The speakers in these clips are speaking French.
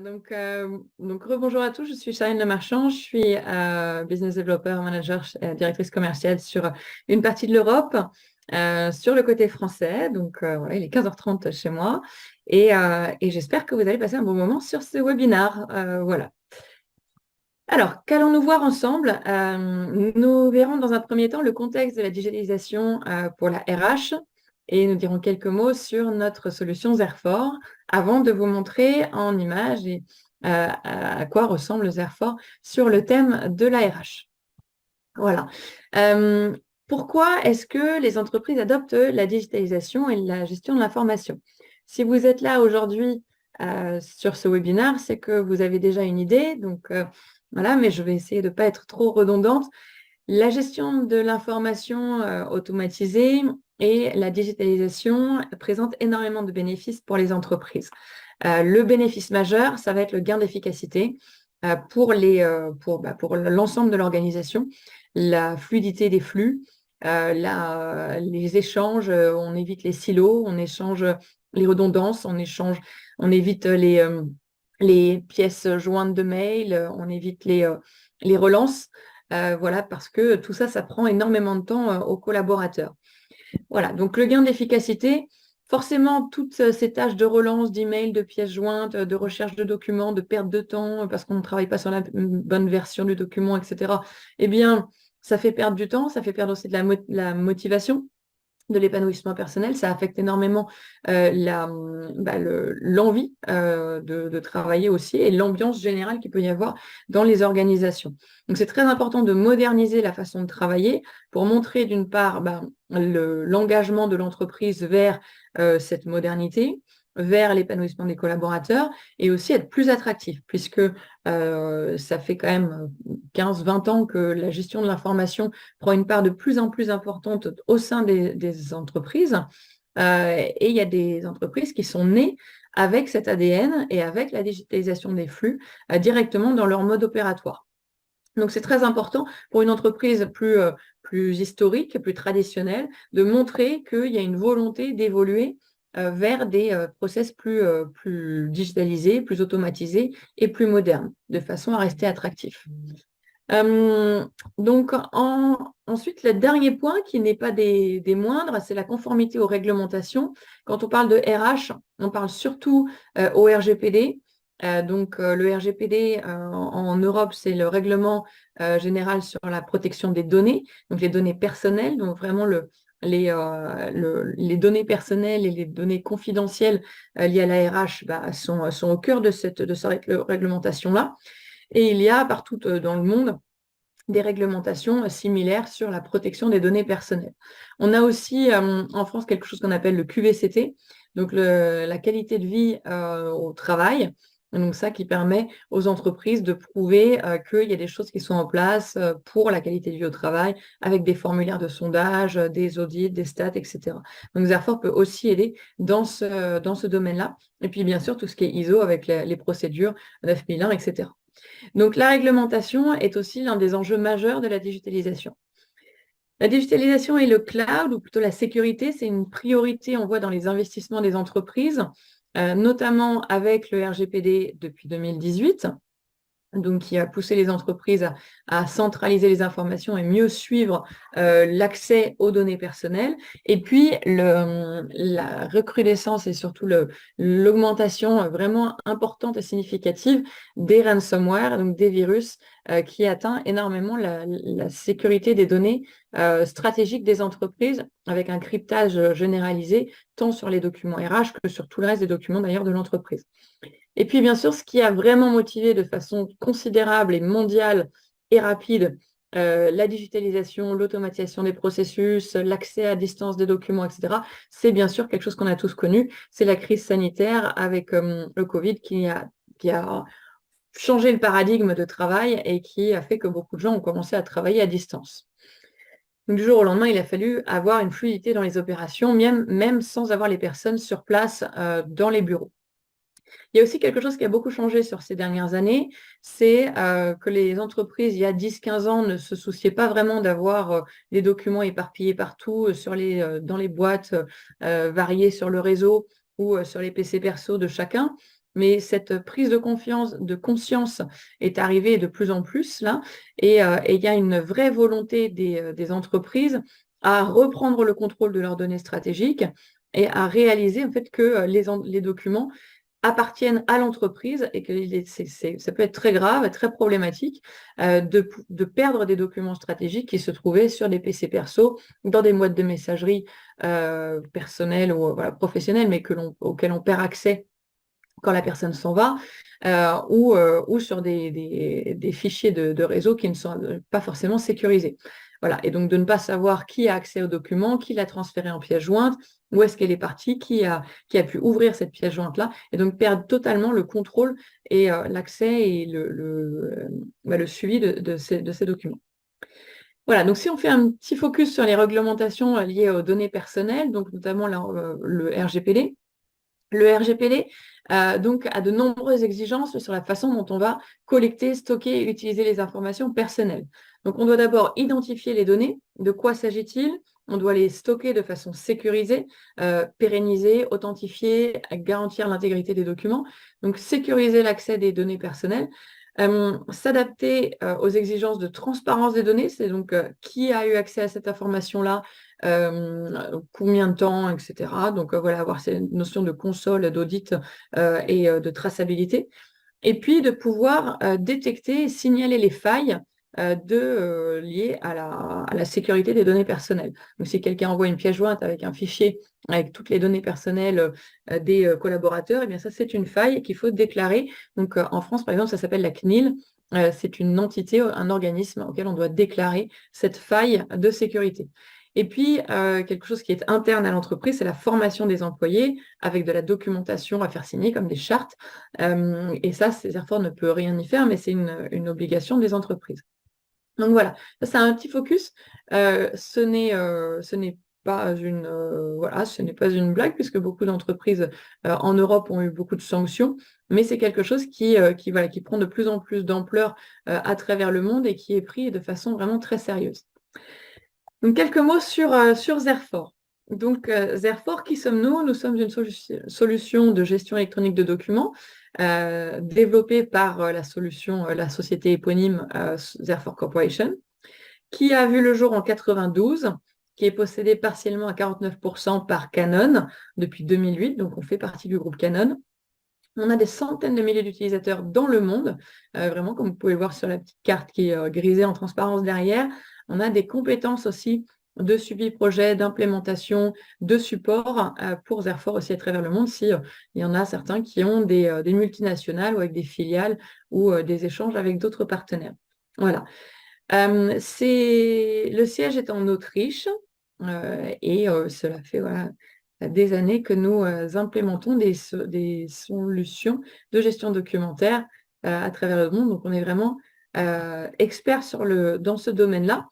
Donc rebonjour à tous, je suis Charline Lemarchand, je suis business developer, manager, directrice commerciale sur une partie de l'Europe, sur le côté français. Voilà, il est 15h30 chez moi et j'espère que vous allez passer un bon moment sur ce webinaire. Voilà. Alors, qu'allons-nous voir ensemble? Nous verrons dans un premier temps le contexte de la digitalisation pour la RH et nous dirons quelques mots sur notre solution Zerfor avant de vous montrer en image à quoi ressemble Zerfor sur le thème de la RH. Voilà. Pourquoi est-ce que les entreprises adoptent la digitalisation et la gestion de l'information? Si vous êtes là aujourd'hui sur ce webinaire, c'est que vous avez déjà une idée. Voilà, mais je vais essayer de ne pas être trop redondante. La gestion de l'information automatisée et la digitalisation présentent énormément de bénéfices pour les entreprises. Le bénéfice majeur, ça va être le gain d'efficacité pour l'ensemble de l'organisation, la fluidité des flux, les échanges, on évite les silos, on échange les redondances, on évite les pièces jointes de mail, on évite les relances. Voilà, parce que tout ça, ça prend énormément de temps aux collaborateurs. Voilà, donc le gain d'efficacité, forcément, toutes ces tâches de relance, d'email, de pièces jointes, de recherche de documents, de perte de temps, parce qu'on ne travaille pas sur la bonne version du document, etc., eh bien, ça fait perdre du temps, ça fait perdre aussi de la motivation, de l'épanouissement personnel, ça affecte énormément l'envie de travailler aussi et l'ambiance générale qu'il peut y avoir dans les organisations. Donc c'est très important de moderniser la façon de travailler pour montrer d'une part l'engagement de l'entreprise vers cette modernité, vers l'épanouissement des collaborateurs et aussi être plus attractif puisque ça fait quand même 15-20 ans que la gestion de l'information prend une part de plus en plus importante au sein des entreprises. Et il y a des entreprises qui sont nées avec cet ADN et avec la digitalisation des flux directement dans leur mode opératoire. Donc, c'est très important pour une entreprise plus historique, plus traditionnelle, de montrer qu'il y a une volonté d'évoluer vers des process plus digitalisés, plus automatisés et plus modernes, de façon à rester attractif. Ensuite, le dernier point qui n'est pas des moindres, c'est la conformité aux réglementations. Quand on parle de RH, on parle surtout au RGPD. Le RGPD en Europe, c'est le règlement général sur la protection des données, donc les données personnelles, donc vraiment les données personnelles et les données confidentielles liées à la RH sont au cœur de cette réglementation-là. Et il y a partout dans le monde des réglementations similaires sur la protection des données personnelles. On a aussi en France quelque chose qu'on appelle le QVCT, donc la qualité de vie au travail. Donc ça qui permet aux entreprises de prouver qu'il y a des choses qui sont en place pour la qualité de vie au travail, avec des formulaires de sondage, des audits, des stats, etc. Donc Zerfor peut aussi aider dans ce domaine-là. Et puis bien sûr tout ce qui est ISO avec les procédures 9001, etc. Donc, la réglementation est aussi l'un des enjeux majeurs de la digitalisation. La digitalisation et le cloud, ou plutôt la sécurité, c'est une priorité, on voit, dans les investissements des entreprises, notamment avec le RGPD depuis 2018. Donc, qui a poussé les entreprises à centraliser les informations et mieux suivre l'accès aux données personnelles. Et puis, la recrudescence et surtout l'augmentation vraiment importante et significative des ransomware, donc des virus qui atteint énormément la sécurité des données stratégiques des entreprises avec un cryptage généralisé tant sur les documents RH que sur tout le reste des documents d'ailleurs de l'entreprise. Et puis, bien sûr, ce qui a vraiment motivé de façon considérable et mondiale et rapide la digitalisation, l'automatisation des processus, l'accès à distance des documents, etc., c'est bien sûr quelque chose qu'on a tous connu, c'est la crise sanitaire avec le Covid qui a changé le paradigme de travail et qui a fait que beaucoup de gens ont commencé à travailler à distance. Donc, du jour au lendemain, il a fallu avoir une fluidité dans les opérations, même sans avoir les personnes sur place dans les bureaux. Il y a aussi quelque chose qui a beaucoup changé sur ces dernières années, c'est que les entreprises, il y a 10-15 ans, ne se souciaient pas vraiment d'avoir des documents éparpillés partout dans les boîtes variées sur le réseau ou sur les PC perso de chacun. mais cette prise de conscience est arrivée de plus en plus là, et il y a une vraie volonté des entreprises à reprendre le contrôle de leurs données stratégiques et à réaliser en fait que les documents appartiennent à l'entreprise et que ça peut être très grave, très problématique de perdre des documents stratégiques qui se trouvaient sur des PC perso, dans des boîtes de messagerie personnelles ou voilà, professionnelles, mais auxquelles on perd accès quand la personne s'en va, ou sur des fichiers de réseau qui ne sont pas forcément sécurisés. Voilà. Et donc de ne pas savoir qui a accès aux documents, qui l'a transféré en pièce jointe, où est-ce qu'elle est partie, qui a pu ouvrir cette pièce jointe-là, et donc perdre totalement le contrôle et l'accès et le suivi de ces documents. Voilà, donc si on fait un petit focus sur les réglementations liées aux données personnelles, donc notamment le RGPD, le RGPD donc, a de nombreuses exigences sur la façon dont on va collecter, stocker et utiliser les informations personnelles. Donc, on doit d'abord identifier les données. De quoi s'agit-il? On doit les stocker de façon sécurisée, pérenniser, authentifier, garantir l'intégrité des documents. Donc, sécuriser l'accès des données personnelles. S'adapter aux exigences de transparence des données, c'est donc qui a eu accès à cette information-là, combien de temps, etc. Donc voilà, avoir ces notions de console, d'audit et de traçabilité. Et puis de pouvoir détecter et signaler les failles liées à la sécurité des données personnelles. Donc si quelqu'un envoie une pièce jointe avec un fichier avec toutes les données personnelles des collaborateurs, eh bien ça c'est une faille qu'il faut déclarer. Donc en France par exemple ça s'appelle la CNIL. C'est une entité, un organisme auquel on doit déclarer cette faille de sécurité. Et puis, quelque chose qui est interne à l'entreprise, c'est la formation des employés avec de la documentation à faire signer, comme des chartes. Et ça, Césaire ne peut rien y faire, mais c'est une obligation des entreprises. Donc voilà, ça c'est un petit focus. Ce n'est pas voilà, ce n'est pas une blague, puisque beaucoup d'entreprises en Europe ont eu beaucoup de sanctions, mais c'est quelque chose voilà, qui prend de plus en plus d'ampleur à travers le monde et qui est pris de façon vraiment très sérieuse. Donc, quelques mots sur Zerfor. Donc, Zerfor, qui sommes-nous? Nous sommes une solution de gestion électronique de documents développée par la société éponyme Zerfor Corporation, qui a vu le jour en 92, qui est possédée partiellement à 49% par Canon depuis 2008, donc on fait partie du groupe Canon. On a des centaines de milliers d'utilisateurs dans le monde, vraiment comme vous pouvez voir sur la petite carte qui est grisée en transparence derrière. On a des compétences aussi de suivi projet, d'implémentation, de support pour Zerfor aussi à travers le monde, si il y en a certains qui ont des multinationales ou avec des filiales ou des échanges avec d'autres partenaires. Voilà. Le siège est en Autriche et cela fait voilà, des années que nous implémentons des solutions de gestion documentaire à travers le monde. Donc, on est vraiment experts dans ce domaine-là.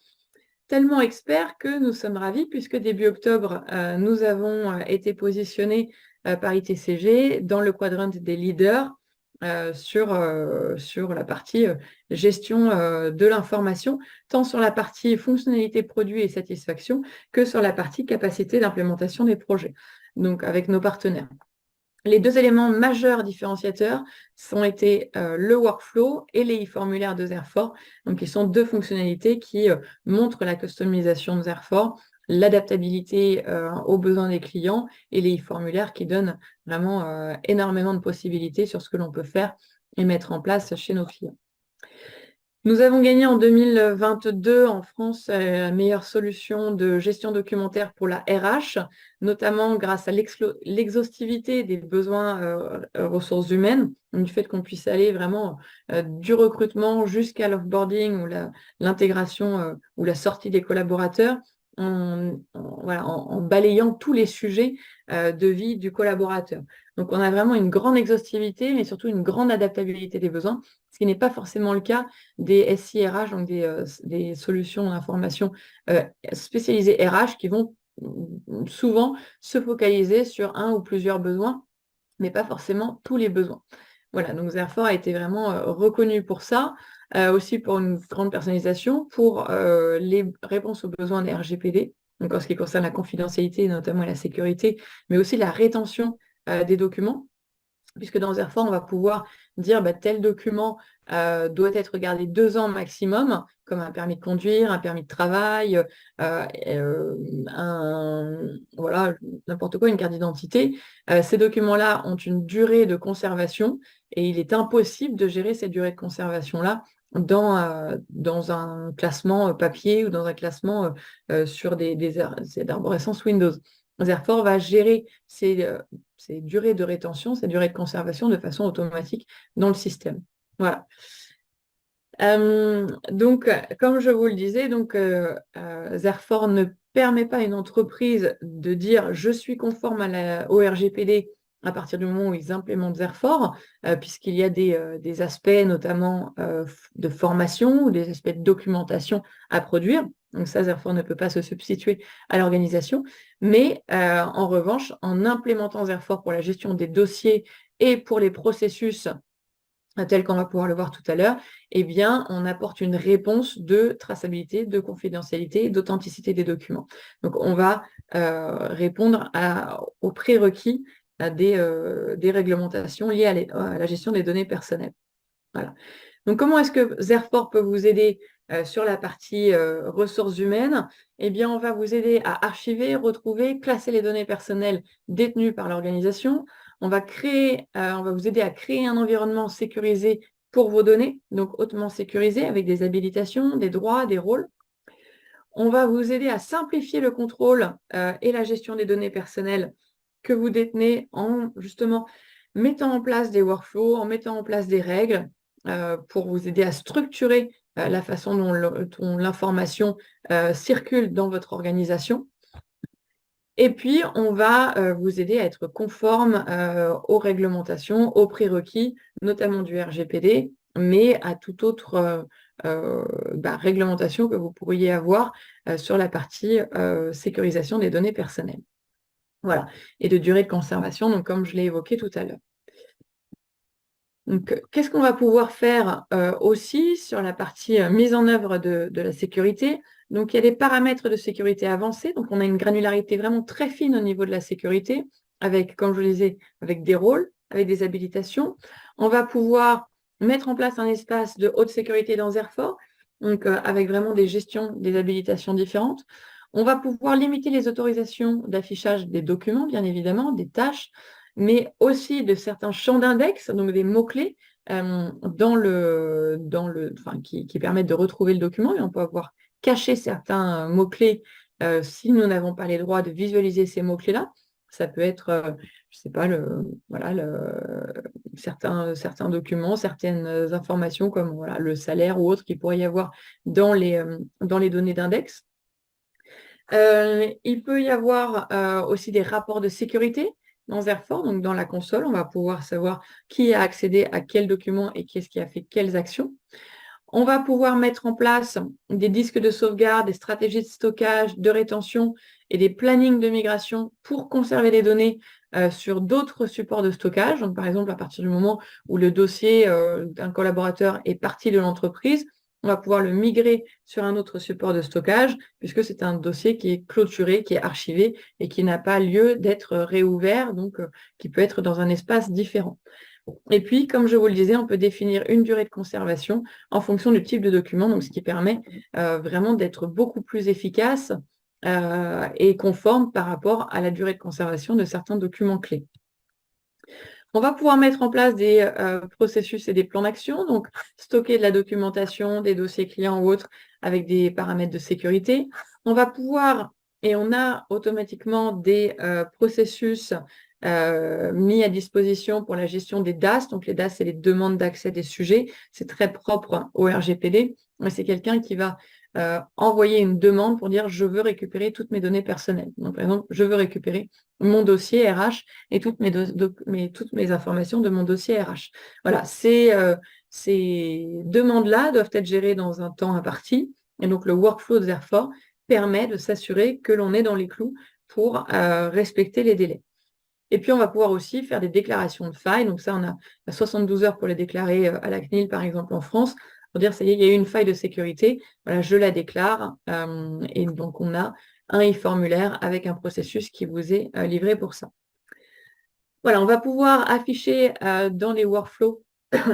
Tellement experts que nous sommes ravis puisque début octobre, nous avons été positionnés par ITCG dans le quadrant des leaders sur la partie gestion de l'information, tant sur la partie fonctionnalité produit et satisfaction que sur la partie capacité d'implémentation des projets, donc avec nos partenaires. Les deux éléments majeurs différenciateurs ont été le workflow et les e-formulaires de Zerfor. Donc, ils sont deux fonctionnalités qui montrent la customisation de Zerfor, l'adaptabilité aux besoins des clients et les e-formulaires qui donnent vraiment énormément de possibilités sur ce que l'on peut faire et mettre en place chez nos clients. Nous avons gagné en 2022 en France la meilleure solution de gestion documentaire pour la RH, notamment grâce à l'exhaustivité des besoins ressources humaines, du fait qu'on puisse aller vraiment du recrutement jusqu'à l'offboarding ou l'intégration ou la sortie des collaborateurs, voilà, en balayant tous les sujets de vie du collaborateur. Donc, on a vraiment une grande exhaustivité, mais surtout une grande adaptabilité des besoins, ce qui n'est pas forcément le cas des SIRH, donc des solutions d'information spécialisées RH qui vont souvent se focaliser sur un ou plusieurs besoins, mais pas forcément tous les besoins. Voilà, donc Zerfor a été vraiment reconnu pour ça, aussi pour une grande personnalisation, pour les réponses aux besoins des RGPD, donc en ce qui concerne la confidentialité notamment et la sécurité, mais aussi la rétention des documents. puisque dans Zerfor, on va pouvoir dire tel document doit être gardé 2 ans maximum, comme un permis de conduire, un permis de travail, voilà, n'importe quoi, une carte d'identité. Ces documents-là ont une durée de conservation et il est impossible de gérer cette durée de conservation-là dans un classement papier ou dans un classement sur des arborescences Windows. Zerfor va gérer ces durées de rétention, ces durées de conservation de façon automatique dans le système. Voilà. Donc, comme je vous le disais, Zerfor ne permet pas à une entreprise de dire je suis conforme au RGPD à partir du moment où ils implémentent Zerfor, puisqu'il y a des aspects notamment de formation ou des aspects de documentation à produire. Donc ça, Zerfor ne peut pas se substituer à l'organisation. Mais en revanche, en implémentant Zerfor pour la gestion des dossiers et pour les processus tel qu'on va pouvoir le voir tout à l'heure, eh bien, on apporte une réponse de traçabilité, de confidentialité, d'authenticité des documents. Donc, on va répondre aux prérequis des réglementations liées à la gestion des données personnelles. Voilà. Donc, comment est-ce que Zerfor peut vous aider sur la partie ressources humaines? Eh bien, on va vous aider à archiver, retrouver, classer les données personnelles détenues par l'organisation. On va vous aider à créer un environnement sécurisé pour vos données, donc hautement sécurisé avec des habilitations, des droits, des rôles. On va vous aider à simplifier le contrôle et la gestion des données personnelles que vous détenez en justement mettant en place des workflows, en mettant en place des règles pour vous aider à structurer la façon dont l'information circule dans votre organisation. Et puis, on va vous aider à être conforme aux réglementations, aux prérequis, notamment du RGPD, mais à toute autre réglementation que vous pourriez avoir sur la partie sécurisation des données personnelles. Voilà. Et de durée de conservation, donc comme je l'ai évoqué tout à l'heure. Donc, qu'est-ce qu'on va pouvoir faire aussi sur la partie mise en œuvre de la sécurité? Donc, il y a des paramètres de sécurité avancés. Donc, on a une granularité vraiment très fine au niveau de la sécurité, avec, comme je le disais, avec des rôles, avec des habilitations. On va pouvoir mettre en place un espace de haute sécurité dans Zerfor, donc avec vraiment des gestions, des habilitations différentes. On va pouvoir limiter les autorisations d'affichage des documents, bien évidemment, des tâches, mais aussi de certains champs d'index, donc des mots-clés qui permettent de retrouver le document, et on peut avoir caché certains mots-clés si nous n'avons pas les droits de visualiser ces mots-clés-là. Ça peut être, je ne sais pas, certains documents, certaines informations comme le salaire ou autre qu'il pourrait y avoir dans les données d'index. Il peut y avoir aussi des rapports de sécurité dans Zerfor, donc dans la console, on va pouvoir savoir qui a accédé à quel document et qui est-ce qui a fait quelles actions. On va pouvoir mettre en place des disques de sauvegarde, des stratégies de stockage, de rétention et des plannings de migration pour conserver les données sur d'autres supports de stockage. Donc, par exemple, à partir du moment où le dossier d'un collaborateur est parti de l'entreprise, on va pouvoir le migrer sur un autre support de stockage, puisque c'est un dossier qui est clôturé, qui est archivé et qui n'a pas lieu d'être réouvert, donc qui peut être dans un espace différent. Et puis, comme je vous le disais, on peut définir une durée de conservation en fonction du type de document, donc ce qui permet vraiment d'être beaucoup plus efficace et conforme par rapport à la durée de conservation de certains documents clés. On va pouvoir mettre en place des processus et des plans d'action, donc stocker de la documentation, des dossiers clients ou autres avec des paramètres de sécurité. On va pouvoir, et on a automatiquement des processus mis à disposition pour la gestion des DAS. Donc les DAS, c'est les demandes d'accès des sujets. C'est très propre au RGPD. Mais c'est quelqu'un qui va envoyer une demande pour dire je veux récupérer toutes mes données personnelles. Donc par exemple, je veux récupérer mon dossier RH et toutes mes informations de mon dossier RH. Voilà, ces demandes-là doivent être gérées dans un temps imparti. Et donc le workflow de Zerfor permet de s'assurer que l'on est dans les clous pour respecter les délais. Et puis, on va pouvoir aussi faire des déclarations de failles. Donc ça, on a 72 heures pour les déclarer à la CNIL, par exemple, en France, pour dire, ça y est, il y a eu une faille de sécurité, voilà, je la déclare. Et donc, on a un e-formulaire avec un processus qui vous est livré pour ça. Voilà, on va pouvoir afficher dans les workflows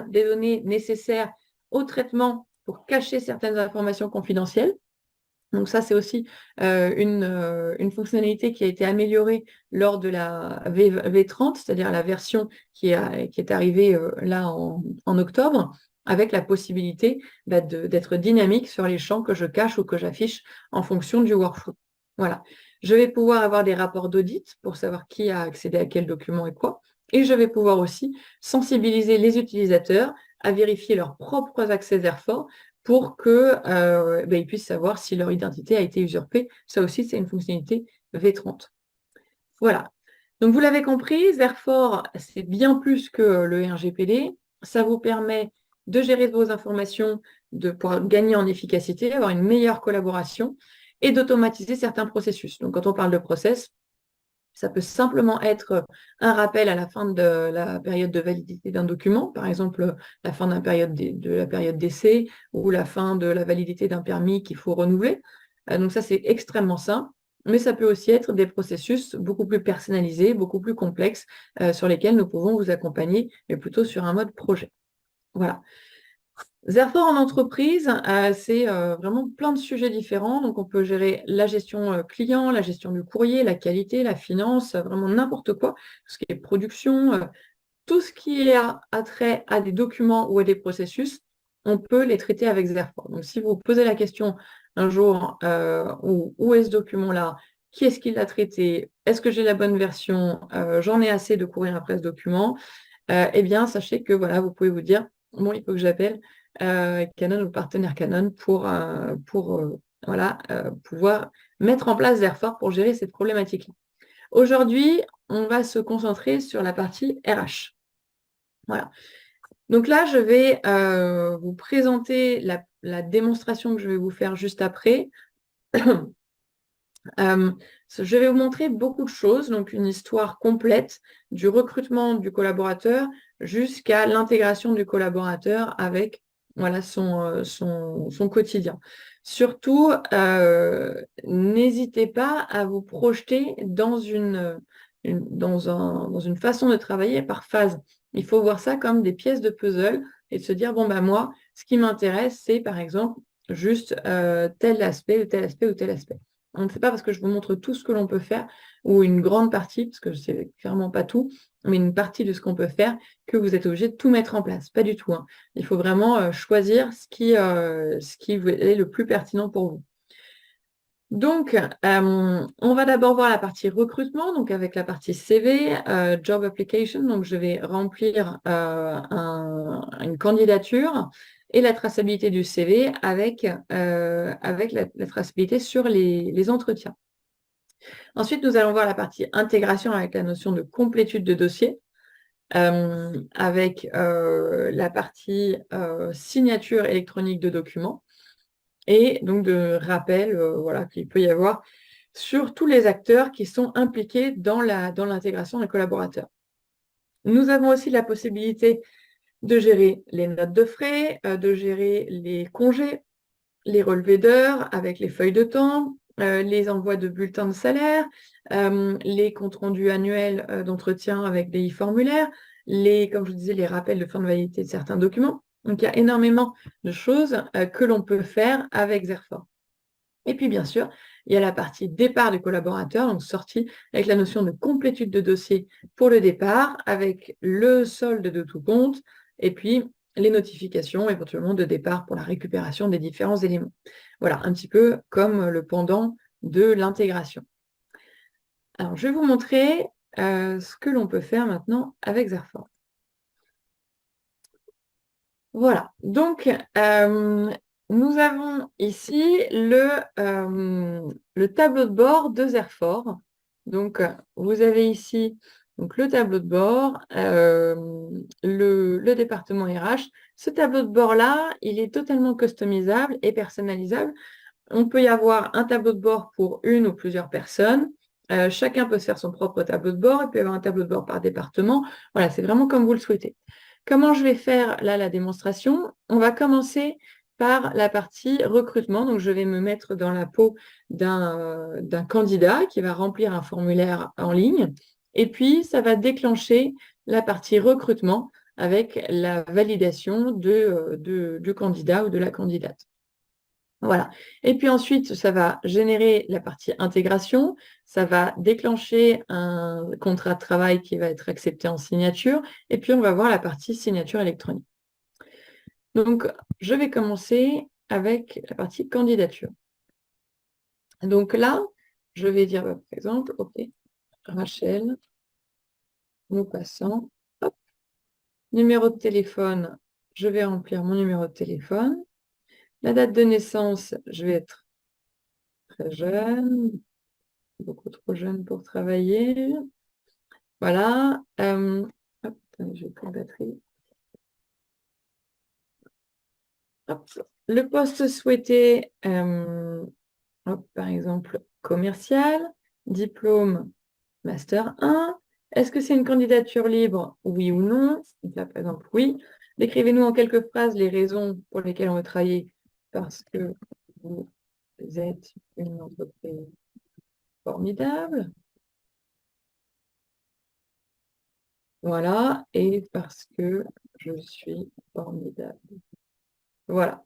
des données nécessaires au traitement pour cacher certaines informations confidentielles. Donc ça, c'est aussi une fonctionnalité qui a été améliorée lors de la V30, c'est-à-dire la version qui est arrivée là en octobre, avec la possibilité d'être dynamique sur les champs que je cache ou que j'affiche en fonction du workflow. Voilà. Je vais pouvoir avoir des rapports d'audit pour savoir qui a accédé à quel document et quoi. Et je vais pouvoir aussi sensibiliser les utilisateurs à vérifier leurs propres accès Airfort pour qu'ils puissent savoir si leur identité a été usurpée. Ça aussi, c'est une fonctionnalité V30. Voilà. Donc, vous l'avez compris, Zerfort, c'est bien plus que le RGPD. Ça vous permet de gérer vos informations, de pouvoir gagner en efficacité, avoir une meilleure collaboration et d'automatiser certains processus. Donc, quand on parle de process, ça peut simplement être un rappel à la fin de la période de validité d'un document, par exemple la fin de la période d'essai ou la fin de la validité d'un permis qu'il faut renouveler. Donc ça, c'est extrêmement simple, mais ça peut aussi être des processus beaucoup plus personnalisés, beaucoup plus complexes, sur lesquels nous pouvons vous accompagner, mais plutôt sur un mode projet. Voilà. Zerfort en entreprise, c'est vraiment plein de sujets différents. Donc, on peut gérer la gestion client, la gestion du courrier, la qualité, la finance, vraiment n'importe quoi, tout ce qui est production, tout ce qui a trait à des documents ou à des processus, on peut les traiter avec Zerfort. Donc, si vous posez la question un jour, où est ce document-là? Qui est-ce qui l'a traité? Est-ce que j'ai la bonne version? J'en ai assez de courir après ce document. Eh bien, sachez que voilà, vous pouvez vous dire, bon, il faut que j'appelle Canon ou le partenaire Canon pour voilà, pouvoir mettre en place Zerfort pour gérer cette problématique-là. Aujourd'hui, on va se concentrer sur la partie RH. Voilà. Donc là, je vais vous présenter la démonstration que je vais vous faire juste après. Je vais vous montrer beaucoup de choses, donc une histoire complète du recrutement du collaborateur jusqu'à l'intégration du collaborateur avec voilà, son quotidien. Surtout, n'hésitez pas à vous projeter dans dans une façon de travailler par phase. Il faut voir ça comme des pièces de puzzle et de se dire, bon, bah, moi, ce qui m'intéresse, c'est par exemple juste tel aspect ou tel aspect ou tel aspect. On ne sait pas parce que je vous montre tout ce que l'on peut faire, ou une grande partie, parce que je ne sais clairement pas tout, mais une partie de ce qu'on peut faire, que vous êtes obligé de tout mettre en place. Pas du tout, hein. Il faut vraiment choisir ce qui est le plus pertinent pour vous. Donc, on va d'abord voir la partie recrutement, donc avec la partie CV, Job Application. Donc, je vais remplir une candidature et la traçabilité du CV avec la traçabilité sur les entretiens. Ensuite, nous allons voir la partie intégration avec la notion de complétude de dossier, avec la partie signature électronique de documents et donc de rappel voilà, qu'il peut y avoir sur tous les acteurs qui sont impliqués dans l'intégration des collaborateurs. Nous avons aussi la possibilité de gérer les notes de frais, de gérer les congés, les relevés d'heures avec les feuilles de temps, les envois de bulletins de salaire, les comptes rendus annuels d'entretien avec des e-formulaires, comme je vous disais, les rappels de fin de validité de certains documents. Donc, il y a énormément de choses que l'on peut faire avec Zerfort. Et puis, bien sûr, il y a la partie départ du collaborateur, donc sortie avec la notion de complétude de dossier pour le départ, avec le solde de tout compte, et puis les notifications éventuellement de départ pour la récupération des différents éléments. Voilà, un petit peu comme le pendant de l'intégration. Alors, je vais vous montrer ce que l'on peut faire maintenant avec Zerfort. Voilà, donc nous avons ici le tableau de bord de Zerfort. Donc, vous avez ici donc, le tableau de bord, le département RH. Ce tableau de bord-là, il est totalement customisable et personnalisable. On peut y avoir un tableau de bord pour une ou plusieurs personnes. Chacun peut se faire son propre tableau de bord. Il peut y avoir un tableau de bord par département. Voilà, c'est vraiment comme vous le souhaitez. Comment je vais faire là la démonstration? On va commencer par la partie recrutement. Donc, je vais me mettre dans la peau d'un candidat qui va remplir un formulaire en ligne Et puis, ça va déclencher la partie recrutement avec la validation du candidat ou de la candidate. Voilà. Et puis ensuite, ça va générer la partie intégration, ça va déclencher un contrat de travail qui va être accepté en signature, et puis on va voir la partie signature électronique. Donc, je vais commencer avec la partie candidature. Donc là, je vais dire, par exemple, OK, Rachel, mot passant, hop, numéro de téléphone, je vais remplir mon numéro de téléphone. La date de naissance, je vais être très jeune, beaucoup trop jeune pour travailler. Voilà. Hop, je vais prendre la batterie. Hop. Le poste souhaité, hop, par exemple, commercial, diplôme, master 1. Est-ce que c'est une candidature libre? Oui ou non? Là, par exemple, oui. Décrivez-nous en quelques phrases les raisons pour lesquelles on veut travailler parce que vous êtes une entreprise formidable. Voilà, et parce que je suis formidable. Voilà.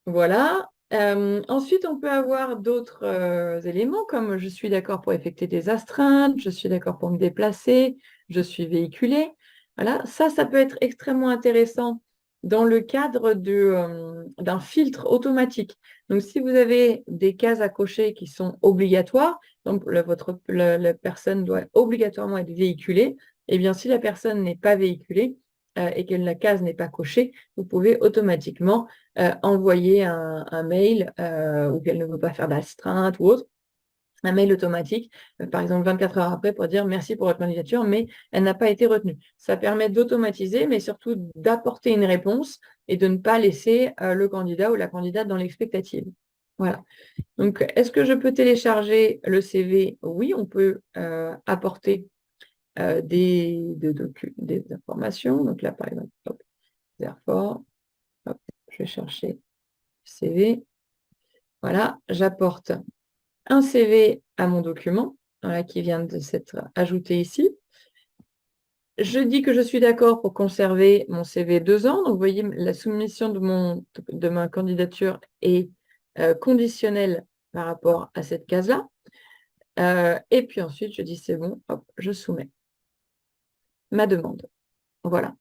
Voilà. Ensuite, on peut avoir d'autres éléments comme je suis d'accord pour effectuer des astreintes, je suis d'accord pour me déplacer, je suis véhiculé. Voilà, ça peut être extrêmement intéressant dans le cadre d'un filtre automatique. Donc, si vous avez des cases à cocher qui sont obligatoires, donc la personne doit obligatoirement être véhiculée, eh bien, si la personne n'est pas véhiculée et que la case n'est pas cochée, vous pouvez automatiquement envoyer un mail ou qu'elle ne veut pas faire d'astreinte ou autre, un mail automatique, par exemple 24 heures après, pour dire merci pour votre candidature, mais elle n'a pas été retenue. Ça permet d'automatiser, mais surtout d'apporter une réponse et de ne pas laisser le candidat ou la candidate dans l'expectative. Voilà. Donc, est-ce que je peux télécharger le CV? Oui, on peut apporter des informations. Donc là, par exemple, hop, therefore, hop, je vais chercher CV. Voilà, j'apporte un CV à mon document, voilà, qui vient de s'être ajouté ici. Je dis que je suis d'accord pour conserver mon CV 2 ans. Donc, vous voyez, la soumission de ma candidature est conditionnelle par rapport à cette case-là. Et puis ensuite, je dis c'est bon, hop, je soumets ma demande. Voilà.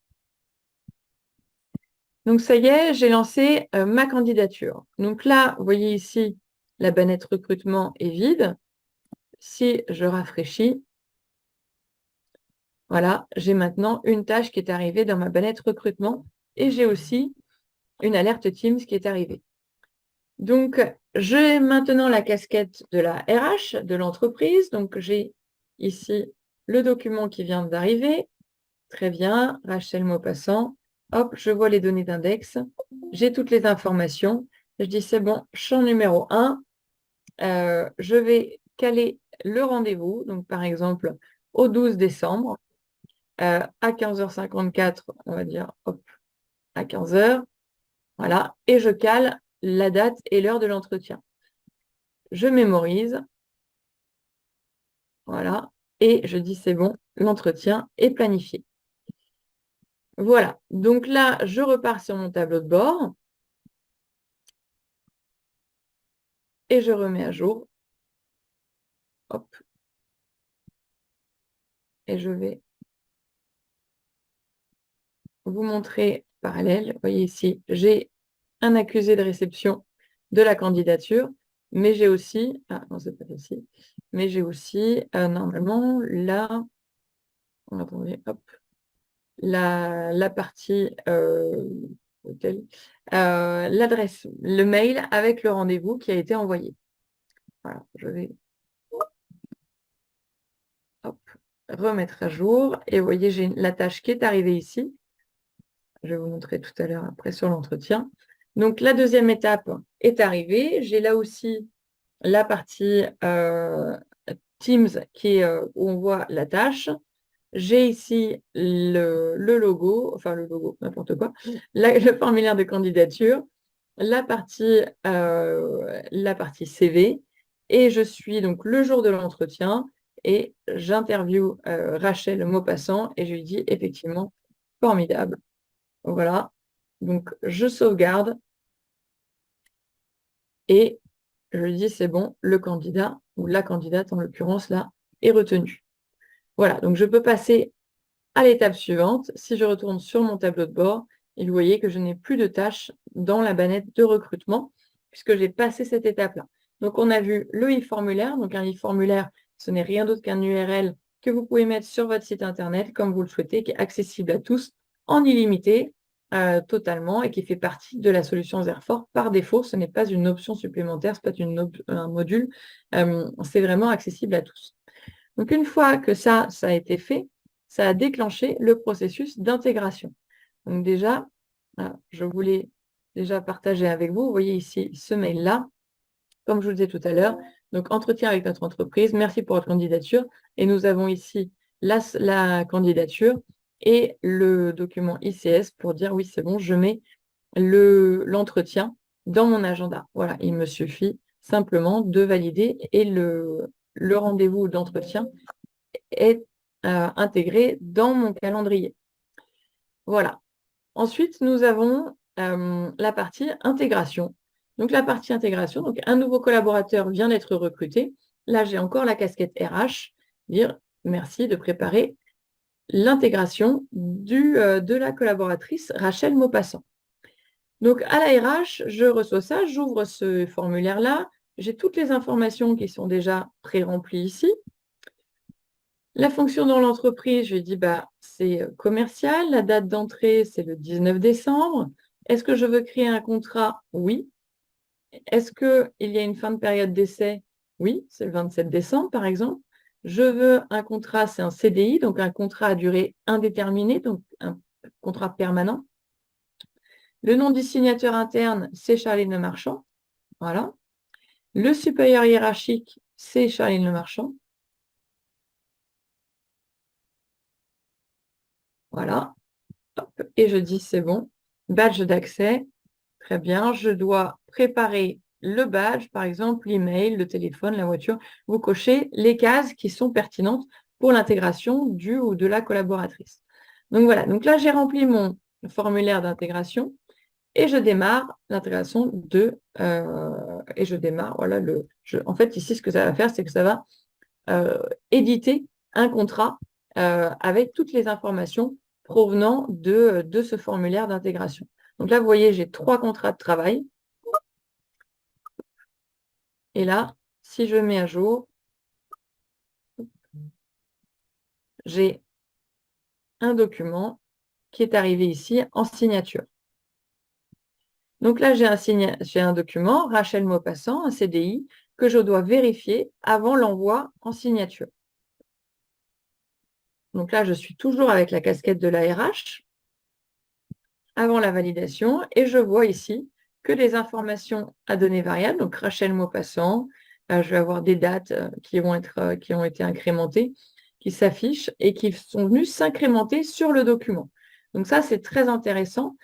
Donc, ça y est, j'ai lancé ma candidature. Donc là, vous voyez ici, la banette recrutement est vide. Si je rafraîchis, voilà, j'ai maintenant une tâche qui est arrivée dans ma banette recrutement et j'ai aussi une alerte Teams qui est arrivée. Donc, j'ai maintenant la casquette de la RH, de l'entreprise. Donc, j'ai ici le document qui vient d'arriver. Très bien, Rachel Maupassant. Hop, je vois les données d'index. J'ai toutes les informations. Je dis, c'est bon, champ numéro 1. Je vais caler le rendez-vous. Donc, par exemple, au 12 décembre. À 15h54, on va dire, hop, à 15h. Voilà. Et je cale la date et l'heure de l'entretien. Je mémorise. Voilà. Et je dis, c'est bon, l'entretien est planifié. Voilà. Donc là, je repars sur mon tableau de bord. Et je remets à jour. Hop. Et je vais vous montrer parallèle. Vous voyez ici, j'ai un accusé de réception de la candidature, mais j'ai aussi, ah non, c'est pas ici, mais j'ai aussi normalement là, attendez, hop, la partie l'adresse, le mail avec le rendez-vous qui a été envoyé. Voilà, je vais hop, remettre à jour et vous voyez, j'ai la tâche qui est arrivée ici. Je vais vous montrer tout à l'heure après sur l'entretien. Donc, la deuxième étape est arrivée. J'ai là aussi la partie Teams où on voit la tâche. J'ai ici le logo, enfin le logo, n'importe quoi, le formulaire de candidature, la partie CV, et je suis donc le jour de l'entretien, et j'interviewe Rachel Maupassant et je lui dis effectivement, formidable. Voilà, donc je sauvegarde et je lui dis c'est bon, le candidat ou la candidate en l'occurrence là est retenu. Voilà, donc je peux passer à l'étape suivante. Si je retourne sur mon tableau de bord, et vous voyez que je n'ai plus de tâches dans la banette de recrutement puisque j'ai passé cette étape-là. Donc on a vu le e-formulaire. Donc un e-formulaire, ce n'est rien d'autre qu'un URL que vous pouvez mettre sur votre site internet comme vous le souhaitez, qui est accessible à tous en illimité, totalement, et qui fait partie de la solution Zerfor par défaut. Ce n'est pas une option supplémentaire, ce n'est pas un module, c'est vraiment accessible à tous. Donc une fois que ça a été fait, ça a déclenché le processus d'intégration. Donc déjà, je voulais déjà partager avec vous, vous voyez ici ce mail-là, comme je vous le disais tout à l'heure, donc entretien avec notre entreprise, merci pour votre candidature, et nous avons ici la candidature et le document ICS pour dire oui, c'est bon, je mets l'entretien dans mon agenda. Voilà, il me suffit simplement de valider et le rendez-vous d'entretien est intégré dans mon calendrier. Voilà. Ensuite, nous avons la partie intégration. Donc, la partie intégration, donc un nouveau collaborateur vient d'être recruté. Là, j'ai encore la casquette RH, dire merci de préparer l'intégration de la collaboratrice Rachel Maupassant. Donc, à la RH, je reçois ça, j'ouvre ce formulaire-là, j'ai toutes les informations qui sont déjà pré-remplies ici. La fonction dans l'entreprise, je lui dis, c'est commercial. La date d'entrée, c'est le 19 décembre. Est-ce que je veux créer un contrat? Oui. Est-ce qu'il y a une fin de période d'essai? Oui, c'est le 27 décembre, par exemple. Je veux un contrat, c'est un CDI, donc un contrat à durée indéterminée, donc un contrat permanent. Le nom du signateur interne, c'est Charline Lemarchand. Voilà. Le supérieur hiérarchique, c'est Charline Lemarchand. Voilà. Hop. Et je dis, c'est bon. Badge d'accès. Très bien. Je dois préparer le badge, par exemple, l'email, le téléphone, la voiture. Vous cochez les cases qui sont pertinentes pour l'intégration du ou de la collaboratrice. Donc voilà. Donc là, j'ai rempli mon formulaire d'intégration et je démarre l'intégration et je démarre. Voilà en fait, ici, ce que ça va faire, c'est que ça va éditer un contrat avec toutes les informations provenant de ce formulaire d'intégration. Donc là, vous voyez, j'ai 3 contrats de travail. Et là, si je mets à jour, j'ai un document qui est arrivé ici en signature. Donc là, j'ai un document, Rachel Maupassant, un CDI, que je dois vérifier avant l'envoi en signature. Donc là, je suis toujours avec la casquette de la RH avant la validation et je vois ici que les informations à données variables, donc Rachel Maupassant, je vais avoir des dates qui ont été incrémentées, qui s'affichent et qui sont venues s'incrémenter sur le document. Donc ça, c'est très intéressant.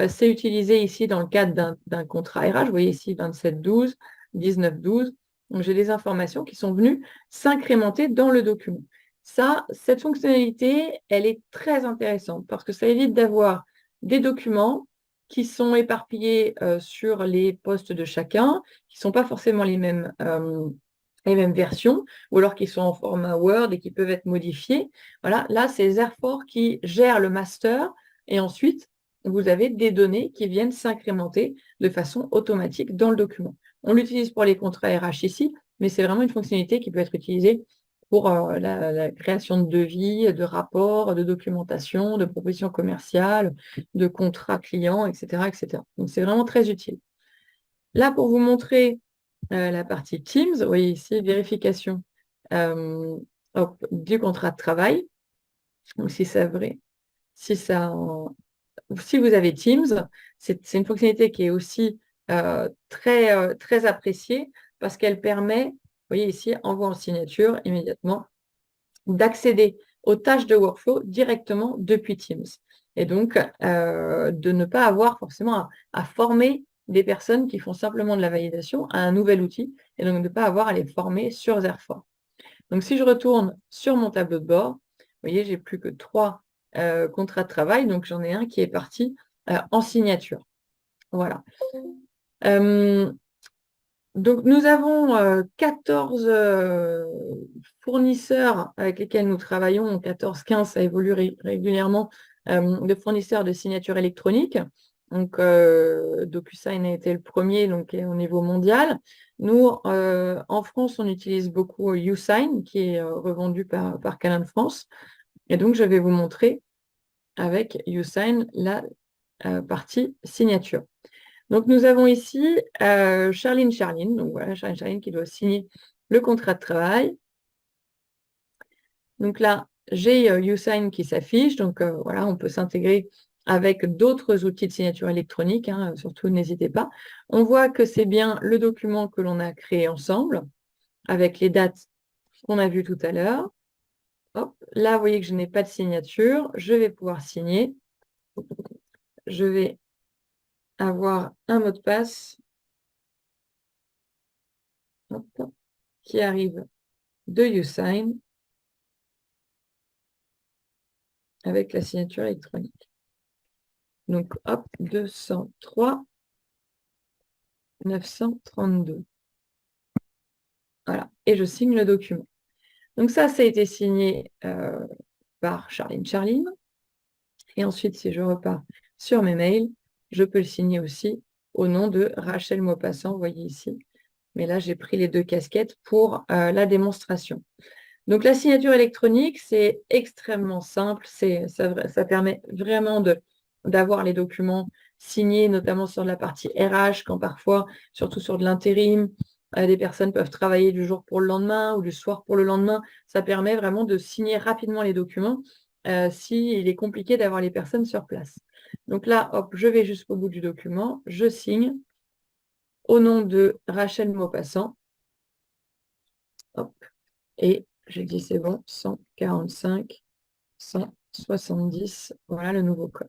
C'est utilisé ici dans le cadre d'un contrat RH. Vous voyez ici 27-12, 19-12. Donc j'ai des informations qui sont venues s'incrémenter dans le document. Cette fonctionnalité, elle est très intéressante parce que ça évite d'avoir des documents qui sont éparpillés sur les postes de chacun, qui ne sont pas forcément les mêmes versions, ou alors qui sont en format Word et qui peuvent être modifiés. Voilà, là, c'est Zerfor qui gère le master, et ensuite, vous avez des données qui viennent s'incrémenter de façon automatique dans le document. On l'utilise pour les contrats RH ici, mais c'est vraiment une fonctionnalité qui peut être utilisée pour la création de devis, de rapports, de documentation, de propositions commerciales, de contrats clients, etc., etc. Donc, c'est vraiment très utile. Là, pour vous montrer la partie Teams, vous voyez ici, vérification du contrat de travail. Donc, si vous avez Teams, c'est une fonctionnalité qui est aussi très appréciée parce qu'elle permet, vous voyez ici, envoi en signature immédiatement, d'accéder aux tâches de workflow directement depuis Teams. Et donc, de ne pas avoir forcément à former des personnes qui font simplement de la validation à un nouvel outil, et donc de ne pas avoir à les former sur Zerfor. Donc, si je retourne sur mon tableau de bord, vous voyez, j'ai plus que 3 contrats de travail. Donc, j'en ai un qui est parti en signature. Voilà. Donc, nous avons 14 fournisseurs avec lesquels nous travaillons, 14-15, ça évolue régulièrement, de fournisseurs de signatures électroniques. Donc, DocuSign a été le premier, donc au niveau mondial. Nous, en France, on utilise beaucoup YouSign, qui est revendu par Canon France. Et donc, je vais vous montrer avec YouSign la partie signature. Donc, nous avons ici Charline. Donc, voilà, Charline qui doit signer le contrat de travail. Donc là, j'ai YouSign qui s'affiche. Donc, voilà, on peut s'intégrer avec d'autres outils de signature électronique. Hein, surtout, n'hésitez pas. On voit que c'est bien le document que l'on a créé ensemble avec les dates qu'on a vues tout à l'heure. Hop, là, vous voyez que je n'ai pas de signature. Je vais pouvoir signer. Je vais avoir un mot de passe. Hop, qui arrive de YouSign avec la signature électronique. Donc, hop, 203 932. Voilà, et je signe le document. Donc ça a été signé par Charline. Et ensuite, si je repars sur mes mails, je peux le signer aussi au nom de Rachel Maupassant, vous voyez ici. Mais là, j'ai pris les 2 casquettes pour la démonstration. Donc, la signature électronique, c'est extrêmement simple. Ça permet vraiment d'avoir les documents signés, notamment sur la partie RH, quand parfois, surtout sur de l'intérim, des personnes peuvent travailler du jour pour le lendemain ou du soir pour le lendemain. Ça permet vraiment de signer rapidement les documents s'il est compliqué d'avoir les personnes sur place. Donc là, hop, je vais jusqu'au bout du document, je signe au nom de Rachel Maupassant. Hop, et je dis c'est bon, 145, 170, voilà le nouveau code.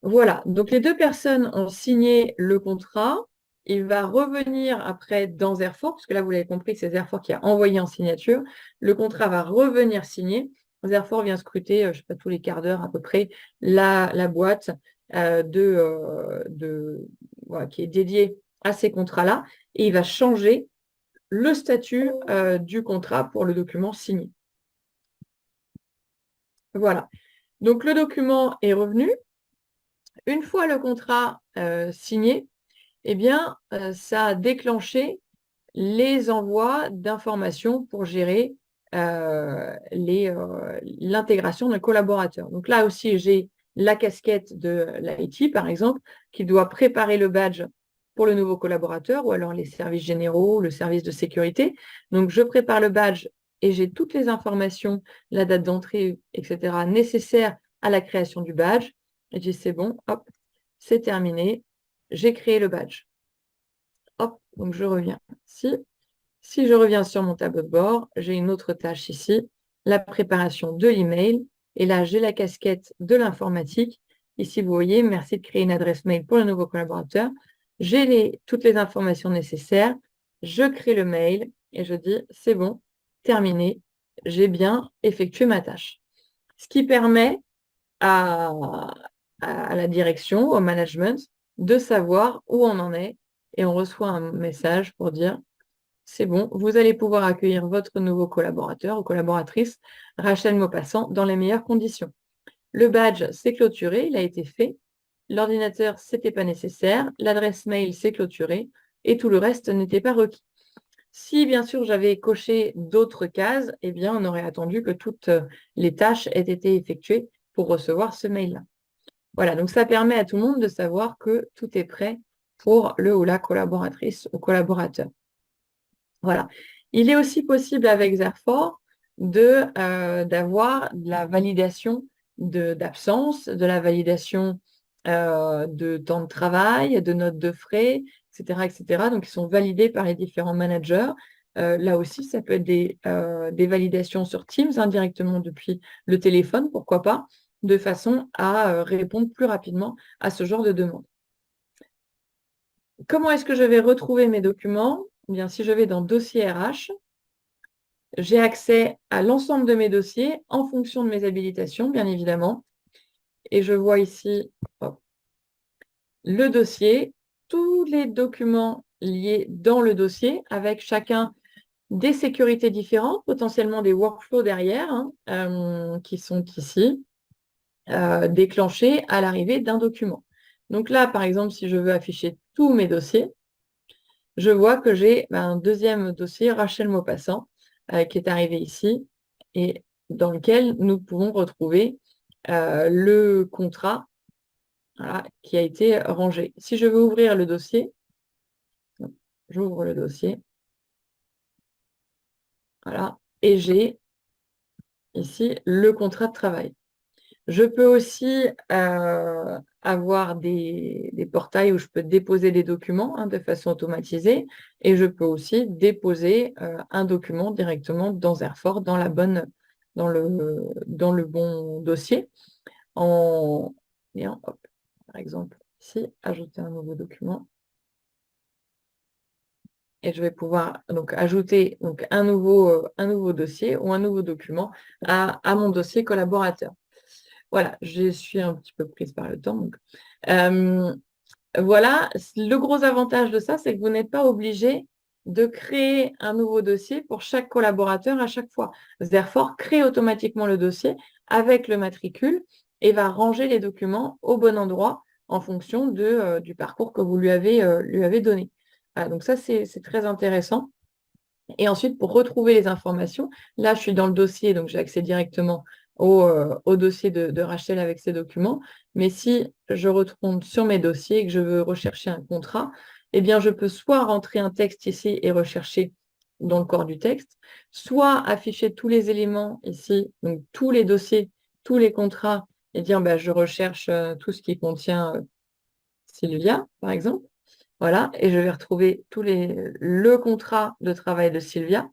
Voilà, donc les 2 personnes ont signé le contrat. Il va revenir après dans Zerfor, parce que là, vous l'avez compris, c'est Zerfor qui a envoyé en signature. Le contrat va revenir signé. Zerfor vient scruter, je ne sais pas, tous les quarts d'heure à peu près, la boîte voilà, qui est dédiée à ces contrats-là. Et il va changer le statut du contrat pour le document signé. Voilà. Donc, le document est revenu. Une fois le contrat signé, eh bien, ça a déclenché les envois d'informations pour gérer l'intégration d'un collaborateur. Donc là aussi, j'ai la casquette de l'IT, par exemple, qui doit préparer le badge pour le nouveau collaborateur, ou alors les services généraux, le service de sécurité. Donc, je prépare le badge et j'ai toutes les informations, la date d'entrée, etc., nécessaires à la création du badge. Et je dis, c'est bon, hop, c'est terminé, j'ai créé le badge. Hop, donc je reviens ici. Si je reviens sur mon tableau de bord, j'ai une autre tâche ici, la préparation de l'email. Et là, j'ai la casquette de l'informatique. Ici, vous voyez, merci de créer une adresse mail pour le nouveau collaborateur. J'ai toutes les informations nécessaires. Je crée le mail et je dis, c'est bon, terminé, j'ai bien effectué ma tâche. Ce qui permet à la direction, au management, de savoir où on en est. Et on reçoit un message pour dire, c'est bon, vous allez pouvoir accueillir votre nouveau collaborateur ou collaboratrice, Rachel Maupassant, dans les meilleures conditions. Le badge, c'est clôturé, il a été fait. L'ordinateur, ce n'était pas nécessaire. L'adresse mail, c'est clôturé. Et tout le reste n'était pas requis. Si, bien sûr, j'avais coché d'autres cases, eh bien, on aurait attendu que toutes les tâches aient été effectuées pour recevoir ce mail-là. Voilà, donc ça permet à tout le monde de savoir que tout est prêt pour le ou la collaboratrice ou collaborateur. Voilà. Il est aussi possible avec Zerfor d'avoir de la validation d'absence, de la validation de temps de travail, de notes de frais, etc., etc. Donc, ils sont validés par les différents managers. Là aussi, ça peut être des validations sur Teams, directement depuis le téléphone, pourquoi pas, de façon à répondre plus rapidement à ce genre de demande. Comment est-ce que je vais retrouver mes documents? Eh bien, si je vais dans Dossier RH, J'ai accès à l'ensemble de mes dossiers en fonction de mes habilitations, bien évidemment. Et je vois ici hop, le dossier, tous les documents liés dans le dossier, avec chacun des sécurités différentes, potentiellement des workflows derrière, qui sont ici, déclenchés à l'arrivée d'un document. Donc là, par exemple, si je veux afficher tous mes dossiers, je vois que j'ai un deuxième dossier, Rachel Maupassant, qui est arrivé ici et dans lequel nous pouvons retrouver le contrat, voilà, qui a été rangé. Si je veux ouvrir le dossier, j'ouvre le dossier, voilà, et j'ai ici le contrat de travail. Je peux aussi avoir des portails où je peux déposer des documents de façon automatisée et je peux aussi déposer un document directement dans Airfort, dans le bon dossier. Hop, par exemple, ici, ajouter un nouveau document. Et je vais pouvoir donc ajouter donc, un nouveau dossier ou un nouveau document à mon dossier collaborateur. Voilà, je suis un petit peu prise par le temps. Donc, voilà, le gros avantage de ça, c'est que vous n'êtes pas obligé de créer un nouveau dossier pour chaque collaborateur à chaque fois. Therefore, crée automatiquement le dossier avec le matricule et va ranger les documents au bon endroit en fonction du parcours que vous lui avez donné. Voilà, donc ça, c'est très intéressant. Et ensuite, pour retrouver les informations, là, je suis dans le dossier, donc j'ai accès directement au dossier de Rachel avec ses documents. Mais si je retourne sur mes dossiers et que je veux rechercher un contrat, eh bien, je peux soit rentrer un texte ici et rechercher dans le corps du texte, soit afficher tous les éléments ici, donc tous les dossiers, tous les contrats, et dire bah, je recherche tout ce qui contient Sylvia, par exemple. Voilà, et je vais retrouver le contrat de travail de Sylvia.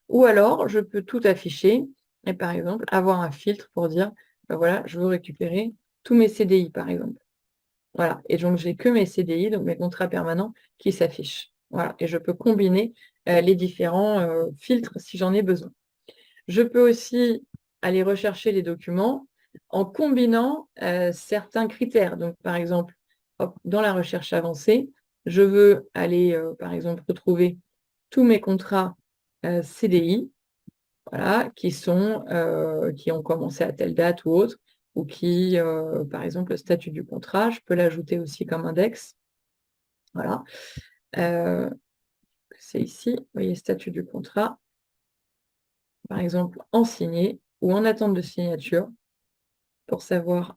Ou alors, je peux tout afficher et par exemple, avoir un filtre pour dire, ben voilà, je veux récupérer tous mes CDI, par exemple. Voilà, et donc j'ai que mes CDI, donc mes contrats permanents, qui s'affichent. Voilà, et je peux combiner les différents filtres si j'en ai besoin. Je peux aussi aller rechercher les documents en combinant certains critères. Donc, par exemple, hop, dans la recherche avancée, je veux aller, par exemple, retrouver tous mes contrats CDI, voilà, qui ont commencé à telle date ou autre, ou qui, par exemple, le statut du contrat, je peux l'ajouter aussi comme index. Voilà. C'est ici, vous voyez, statut du contrat, par exemple, en signé ou en attente de signature, pour savoir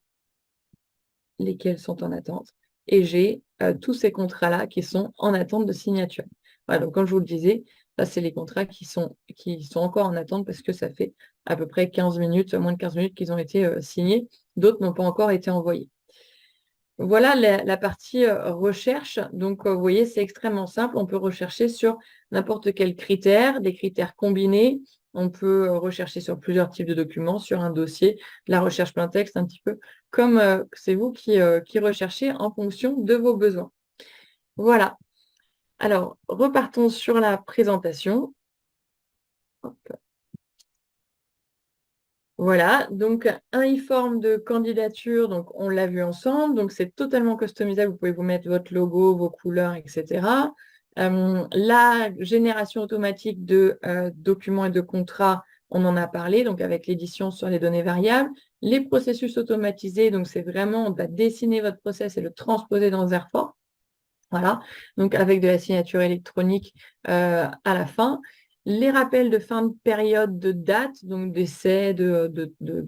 lesquels sont en attente. Et j'ai tous ces contrats-là qui sont en attente de signature. Voilà, donc comme je vous le disais, ça, c'est les contrats qui sont encore en attente parce que ça fait à peu près 15 minutes, moins de 15 minutes qu'ils ont été signés. D'autres n'ont pas encore été envoyés. Voilà la partie recherche. Donc, vous voyez, c'est extrêmement simple. On peut rechercher sur n'importe quel critère, des critères combinés. On peut rechercher sur plusieurs types de documents, sur un dossier, la recherche plein texte, un petit peu comme c'est vous qui recherchez en fonction de vos besoins. Voilà. Alors, repartons sur la présentation. Hop. Voilà, donc un e-form de candidature, donc on l'a vu ensemble, donc c'est totalement customisable, vous pouvez vous mettre votre logo, vos couleurs, etc. La génération automatique de documents et de contrats, on en a parlé, donc avec l'édition sur les données variables. Les processus automatisés, donc c'est vraiment, on va dessiner votre process et le transposer dans Airfort. Voilà, donc avec de la signature électronique à la fin. Les rappels de fin de période de date, donc d'essai, de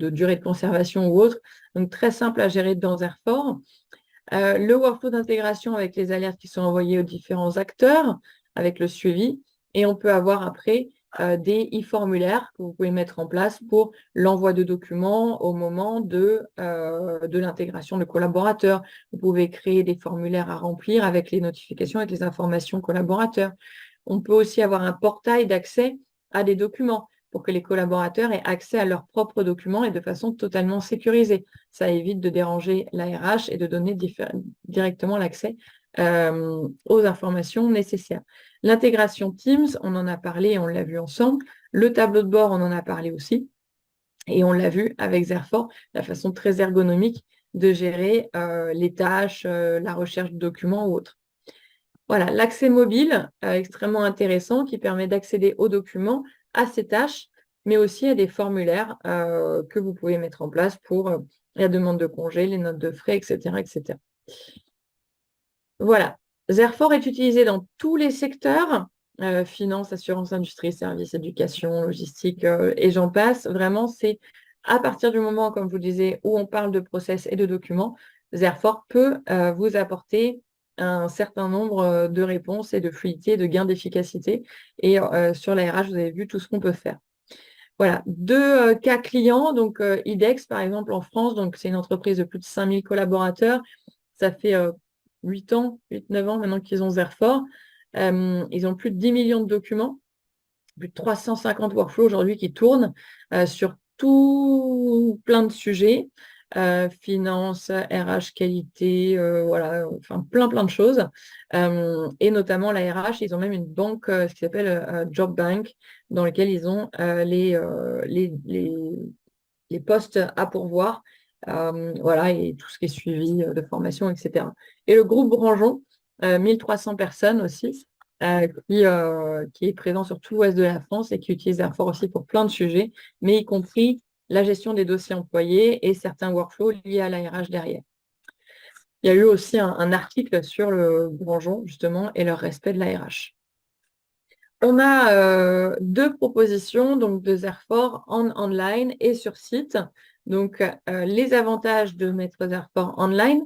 durée de conservation ou autre, donc très simple à gérer dans Airfort. Le workflow d'intégration avec les alertes qui sont envoyées aux différents acteurs, avec le suivi. Et on peut avoir après des e-formulaires que vous pouvez mettre en place pour l'envoi de documents au moment de l'intégration de collaborateurs. Vous pouvez créer des formulaires à remplir avec les notifications, avec les informations collaborateurs. On peut aussi avoir un portail d'accès à des documents pour que les collaborateurs aient accès à leurs propres documents et de façon totalement sécurisée. Ça évite de déranger l'ARH et de donner directement l'accès aux informations nécessaires. L'intégration Teams, on en a parlé, on l'a vu ensemble. Le tableau de bord, on en a parlé aussi. Et on l'a vu avec Zerfor, la façon très ergonomique de gérer les tâches, la recherche de documents ou autres. Voilà, l'accès mobile, extrêmement intéressant, qui permet d'accéder aux documents, à ces tâches, mais aussi à des formulaires que vous pouvez mettre en place pour la demande de congé, les notes de frais, etc., etc. Voilà. Zerfor est utilisé dans tous les secteurs, finance, assurance, industrie, services, éducation, logistique, et j'en passe. Vraiment, c'est à partir du moment, comme je vous disais, où on parle de process et de documents, Zerfor peut vous apporter un certain nombre de réponses et de fluidité, de gains d'efficacité. Et sur la RH, vous avez vu tout ce qu'on peut faire. Voilà, deux cas clients. Donc, IDEX, par exemple, en France, donc c'est une entreprise de plus de 5000 collaborateurs. Ça fait 8 ans, 8-9 ans maintenant qu'ils ont Zerfor. Ils ont plus de 10 millions de documents, plus de 350 workflows aujourd'hui qui tournent sur tout plein de sujets, finance, RH, qualité, voilà, enfin plein de choses. Et notamment la RH, ils ont même une banque, ce qui s'appelle Job Bank, dans lequel ils ont les postes à pourvoir, voilà, et tout ce qui est suivi de formation, etc. Et le groupe Branjon, 1300 personnes aussi, qui est présent sur tout l'ouest de la France et qui utilise Airfor aussi pour plein de sujets, mais y compris la gestion des dossiers employés et certains workflows liés à la RH derrière. Il y a eu aussi un article sur le Branjon, justement, et leur respect de la RH. On a deux propositions donc de Zerfor en online et sur site. Donc, les avantages de mettre Zerfor online,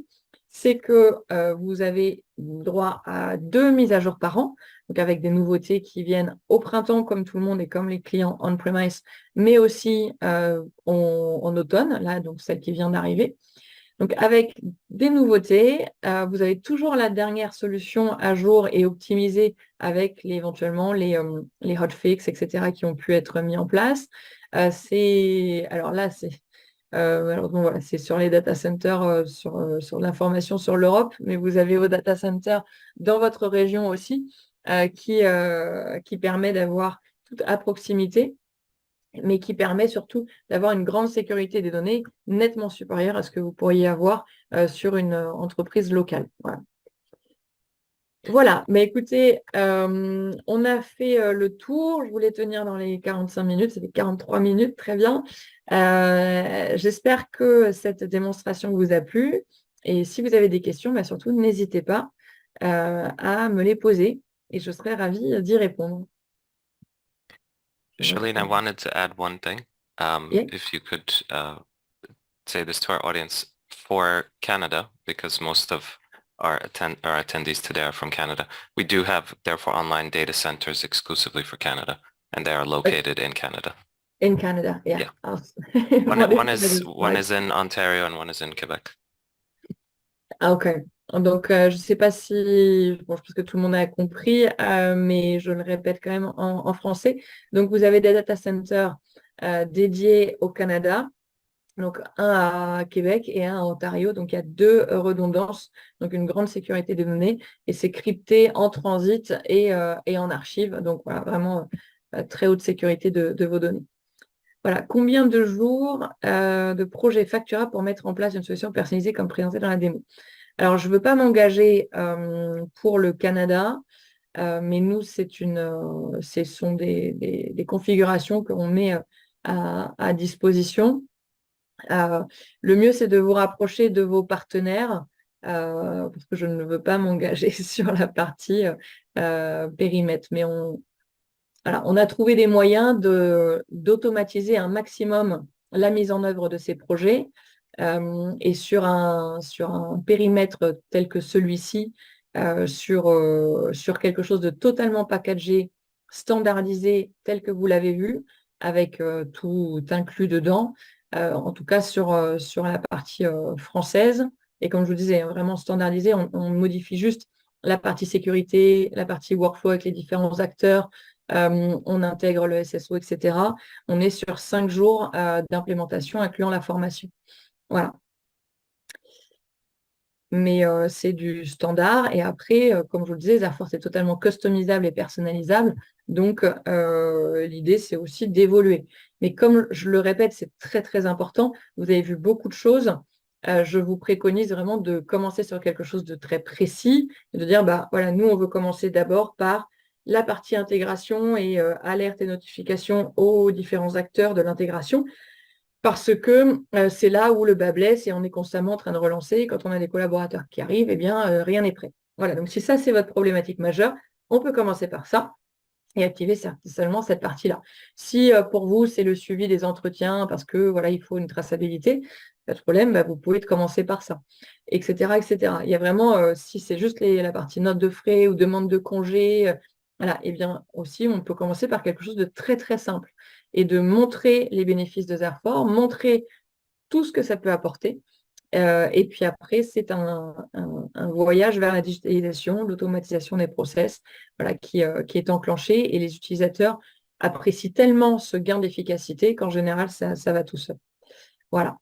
c'est que vous avez droit à 2 mises à jour par an, donc avec des nouveautés qui viennent au printemps comme tout le monde et comme les clients on-premise, mais aussi en automne, là, donc celle qui vient d'arriver. Donc, avec des nouveautés, vous avez toujours la dernière solution à jour et optimisée avec éventuellement les hotfix, etc., qui ont pu être mis en place. Alors là, voilà, c'est sur les data centers, sur l'information sur l'Europe, mais vous avez vos data centers dans votre région aussi, qui permet d'avoir tout à proximité, mais qui permet surtout d'avoir une grande sécurité des données nettement supérieure à ce que vous pourriez avoir sur une entreprise locale. Voilà, mais écoutez, on a fait le tour. Je voulais tenir dans les 45 minutes, c'était 43 minutes, très bien. J'espère que cette démonstration vous a plu. Et si vous avez des questions, bah surtout, n'hésitez pas à me les poser et je serai ravie d'y répondre. Charlene, I wanted to add one thing. Yeah. If you could say this to our audience for Canada, because most of our attendees today are from Canada. We do have, therefore, online data centers exclusively for Canada, and they are located in Canada. In Canada, yeah. Yeah. One One is in Ontario and one is in Quebec. Ah, ok. Donc, je ne sais pas si, bon, je pense que tout le monde a compris, mais je le répète quand même en français. Donc, vous avez des data centers dédiés au Canada, donc un à Québec et un à Ontario. Donc, il y a deux redondances, donc une grande sécurité des données, et c'est crypté en transit et en archive. Donc, voilà, vraiment très haute sécurité de vos données. Voilà, combien de jours de projets facturables pour mettre en place une solution personnalisée comme présenté dans la démo? Alors, je ne veux pas m'engager pour le Canada, mais nous, ce sont des configurations qu'on met à disposition. Le mieux, c'est de vous rapprocher de vos partenaires, parce que je ne veux pas m'engager sur la partie périmètre. Mais on a trouvé des moyens d'automatiser un maximum la mise en œuvre de ces projets. Et sur un périmètre tel que celui-ci, sur quelque chose de totalement packagé, standardisé, tel que vous l'avez vu, avec tout inclus dedans, en tout cas sur la partie française. Et comme je vous disais, vraiment standardisé, on modifie juste la partie sécurité, la partie workflow avec les différents acteurs, on intègre le SSO, etc. On est sur 5 jours d'implémentation, incluant la formation. Voilà. mais c'est du standard. Et après, comme je vous le disais, Zaforce est totalement customisable et personnalisable. Donc, l'idée, c'est aussi d'évoluer. Mais comme je le répète, c'est très, très important. Vous avez vu beaucoup de choses. Je vous préconise vraiment de commencer sur quelque chose de très précis et de dire, bah, voilà, nous, on veut commencer d'abord par la partie intégration et alerte et notification aux différents acteurs de l'intégration parce que c'est là où le bas blesse et on est constamment en train de relancer. Quand on a des collaborateurs qui arrivent, eh bien, rien n'est prêt. Voilà, donc si ça, c'est votre problématique majeure, on peut commencer par ça et activer seulement cette partie-là. Si pour vous, c'est le suivi des entretiens parce que voilà, il faut une traçabilité, pas de problème, bah, vous pouvez commencer par ça, etc., etc. Il y a vraiment, si c'est juste la partie note de frais ou demande de congé, voilà, eh bien aussi, on peut commencer par quelque chose de très, très simple et de montrer les bénéfices de Zerfor, montrer tout ce que ça peut apporter. Et puis après, c'est un voyage vers la digitalisation, l'automatisation des process, voilà, qui est enclenché et les utilisateurs apprécient tellement ce gain d'efficacité qu'en général, ça va tout seul. Voilà.